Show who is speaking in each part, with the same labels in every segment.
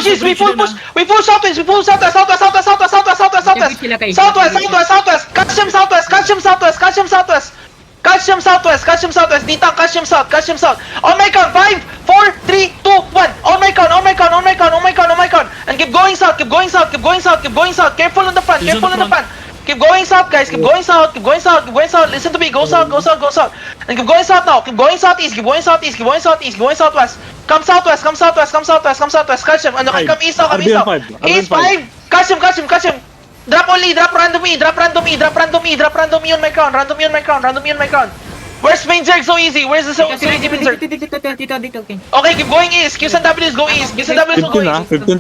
Speaker 1: push east, we full push southwest, we full southwest. Catch him southwest. Catch him southwest. Nitang, catch him south. On my count, 5, 4, 3, 2, 1. On my count. And keep going south. Careful on the front. Keep going south, guys. Keep going south. Listen to me. Go south. And keep going south now. Keep going southeast. Keep going southwest. Come southwest. Catch him. And come east now. East 5. Catch him. Drop randomly on my crown. Where's main Zerg so easy? Where's the so easy main Zerg?
Speaker 2: Dito, okay.
Speaker 1: Okay, keep going east. Qs and Ws go east.
Speaker 3: 15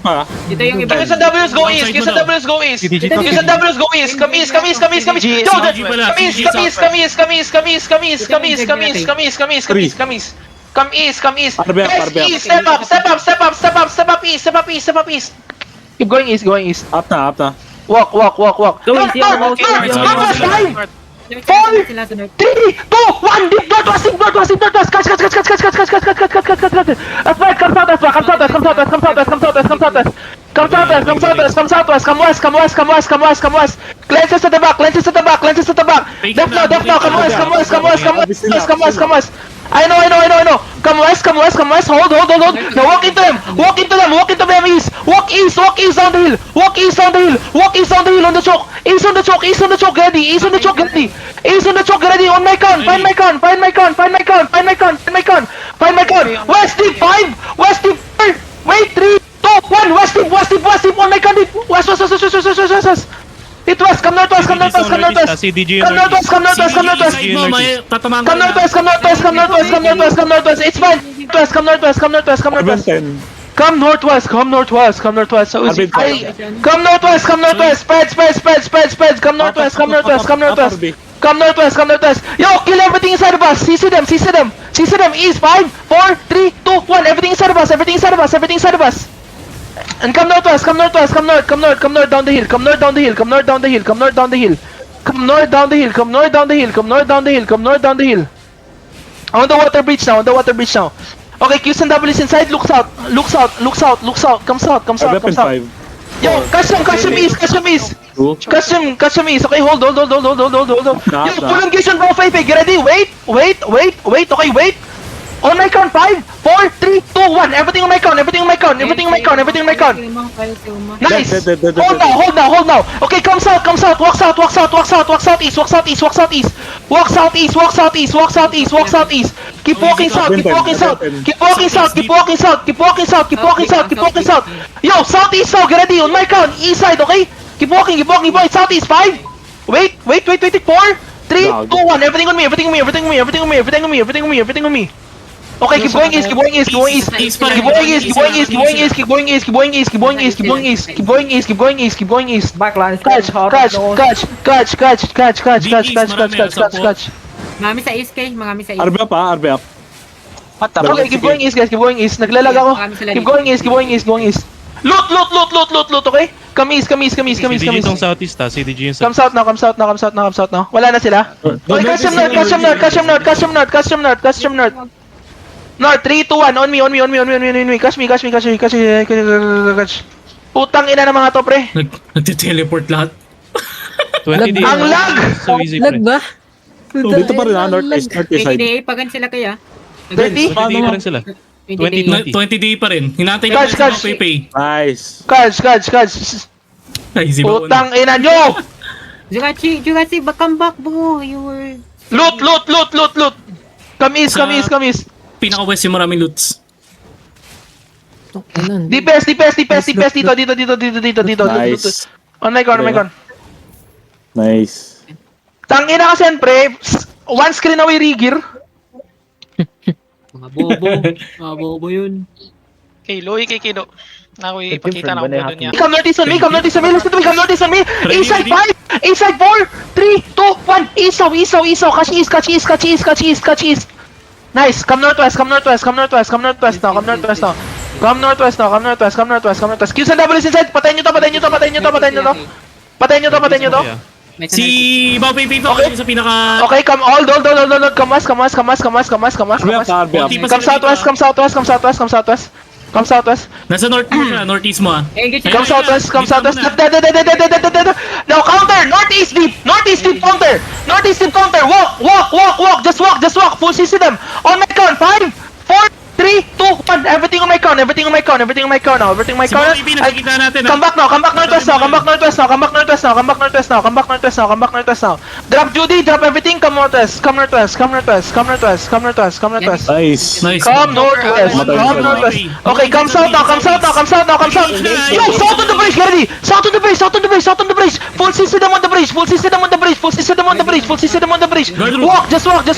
Speaker 3: pa.
Speaker 2: Dito yung iba.
Speaker 1: Qs and Ws go east. Come east. Come east. Guys, step up east. Keep going east.
Speaker 3: Up na.
Speaker 1: Walk.
Speaker 2: Go east, yung
Speaker 1: North,
Speaker 2: North.
Speaker 1: 4, 3, 2, 1. Deep northwest. Catch. Come southwest. Come west. Lenses at the back. Depth now. Come west. I know. Come west. Hold. Now walk into them east. Walk east down the hill. On the choke. East on the choke. Ready. On my count. Find my count. West deep 5. Wait 3, 2, 1. West deep. On my count. West. Hit west. Come northwest.
Speaker 4: CDG
Speaker 1: Come northwest. Come northwest. It's fine. Come northwest. Come northwest. So easy. Come northwest. Spread. Come northwest. Yo, kill everything inside of us. CC them. East 5, 4, 3, 2, 1. Everything inside of us. And come northwest. Come north down the hill. Come north down the hill. On the water bridge now. Okay, Qs and Ws inside. Look south. Come south. Yo, catch him east. Catch him east. Okay, hold. Yo, full engagement bro, Feifei. Get ready. Wait. Okay, wait. On my count, 5, 4, 3, 2, 1. Everything on my count. Nice. Hold now. Okay, come south. Walk southeast. Keep walking south. Yo, southeast now. Get ready. On my count. East side, okay? Keep walking, boy. Southeast, 5. Wait. 4, 3, 2, 1. Everything on me. Okay, keep going east. Catch.
Speaker 2: Marami sa east, kay.
Speaker 3: RB up.
Speaker 1: Okay, keep going east, guys. Naglalag ako. Keep going east. Loot, okay? Come east.
Speaker 4: CDG tong southeast CDG yung
Speaker 1: Come south now. Wala na sila. Okay, catch him north. North, 3, 2, 1. On me. Catch me. Putang ina ng mga to, pre.
Speaker 5: Nagte-teleport lahat.
Speaker 4: 20
Speaker 1: Ang lag!
Speaker 4: So easy,
Speaker 2: Lag
Speaker 4: pre.
Speaker 2: ba?
Speaker 3: Dito pa rin northeast side.
Speaker 2: 20 pagan sila kaya.
Speaker 1: 30?
Speaker 4: 20 pa rin sila. 20.
Speaker 5: 20 day pa rin. Hinantay ko
Speaker 1: Catch.
Speaker 5: sa mga Pepe.
Speaker 3: Nice.
Speaker 1: Catch.
Speaker 5: Ay, si Baon.
Speaker 1: Putang ina nyo!
Speaker 2: Jugachi, come back, bro. You were...
Speaker 1: Loot! Come east.
Speaker 5: Pinaka-west yung maraming loots.
Speaker 1: DPS dito.
Speaker 3: Nice.
Speaker 1: On my gun.
Speaker 3: Nice.
Speaker 1: Tangina ka siyempre, one screen away rigger.
Speaker 2: Mga bobo yun.
Speaker 6: Kay Loy, kay Kido. Ako ipakita na ako doon niya.
Speaker 1: Come northeast on me. Listen to me. Come northeast on me. Inside 5, inside 4, 3, 2, 1. Isaw. Catch east. Nice. Come northwest now. Qs and Ws inside. Patayin nyo to.
Speaker 5: Si Bao Pepe pa
Speaker 1: Okay.
Speaker 5: sa pinaka...
Speaker 1: Okay, come hold. Come west.
Speaker 3: RB up.
Speaker 5: Konti pa
Speaker 1: Come
Speaker 5: sila
Speaker 1: southwest. Come southwest.
Speaker 5: Nasa north mo siya, northeast mo ah.
Speaker 2: Engage
Speaker 1: Come
Speaker 5: Ayun,
Speaker 1: southwest, come
Speaker 5: dito
Speaker 1: southwest.
Speaker 5: muna.
Speaker 1: Dead. Now counter, northeast deep counter. Northeast deep counter. Walk. Just walk. Full CC them. On my count. 5, 4, 3, 2, 1. Everything on my count now. Everything on my count now.
Speaker 5: Si Bobby P, nakikita natin ah.
Speaker 1: Come back northwest now. Drop Judy, drop everything. Come northwest.
Speaker 3: Nice.
Speaker 5: Nice.
Speaker 1: Come northwest. Okay, come south now. Yo, south on the bridge, get ready. South on the bridge. Full CC them on the bridge. Walk, just walk.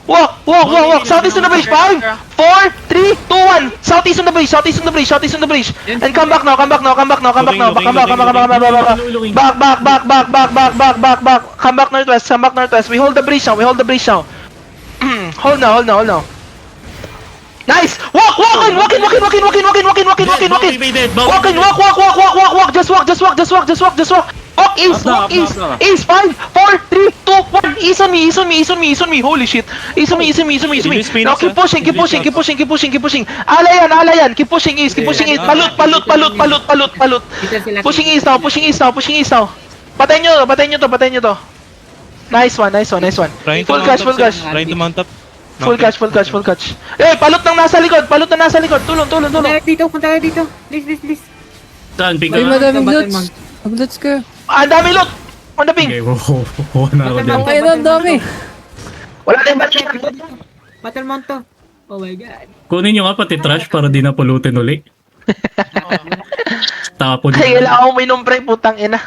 Speaker 1: Walk. Southeast on the bridge. 5, 4, 3, 2, 1. Southeast on the bridge. And come back now. Back. Come back northwest. We hold the bridge now. Hold now. Nice! Walk in!
Speaker 5: Bobby P dead. Bobby P dead.
Speaker 1: Walk! Just walk! Walk east!
Speaker 3: Up na.
Speaker 1: East! 5, 4, 3, 2, 1! East on me! Holy shit! East on me! Now keep pushing! Alayan! Keep pushing east! Palut! Pushing east now! Patayin nyo to! Nice one!
Speaker 4: Trying to
Speaker 1: Full
Speaker 4: mount
Speaker 1: catch!
Speaker 4: up, sir. Trying to mount up.
Speaker 1: Full catch! Eh, palot nang nasa likod! Tulong!
Speaker 2: Punta kayo dito. Please.
Speaker 5: Saan, pick
Speaker 7: Ay,
Speaker 5: up?
Speaker 7: madaming loot. Mag-loots ka.
Speaker 1: Ang dami loot! On the ping!
Speaker 5: Okay, wow na ako dyan.
Speaker 7: Ay, ang dami.
Speaker 1: Wala tayong battery!
Speaker 2: Battle mount to. Oh my god.
Speaker 5: Kunin nyo nga pati trash para di na pulutin uli. Tapon.
Speaker 1: Ay, kailangan ko minom pre, putang ina.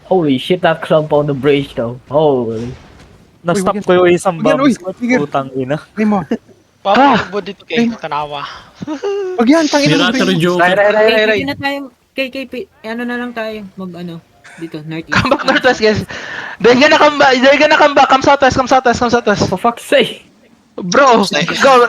Speaker 8: Holy shit, that clump on the bridge though. Holy.
Speaker 9: Na-stop ko yung isang bombs ko. Putang ina.
Speaker 6: Papalibod dito kay Tanawa.
Speaker 5: Sira ka rin joke.
Speaker 2: Kay na tayo. Kay ano na lang tayo. Dito, northeast.
Speaker 1: Come back northwest, guys. They're gonna come back. Come southwest.
Speaker 8: For fuck's sake.
Speaker 1: Bro, go.